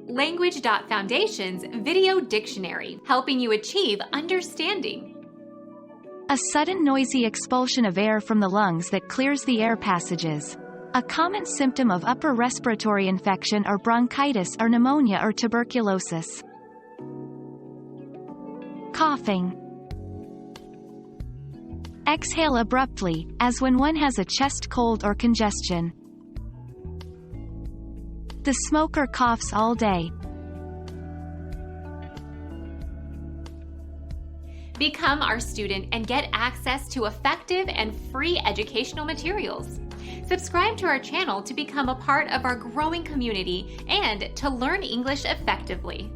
Language.Foundation's Video Dictionary, helping you achieve understanding. A sudden noisy expulsion of air from the lungs that clears the air passages. A common symptom of upper respiratory infection or bronchitis or pneumonia or tuberculosis. Coughing. Exhale abruptly, as when one has a chest cold or congestion. The smoker coughs all day. Become our student and get access to effective and free educational materials. Subscribe to our channel to become a part of our growing community and to learn English effectively.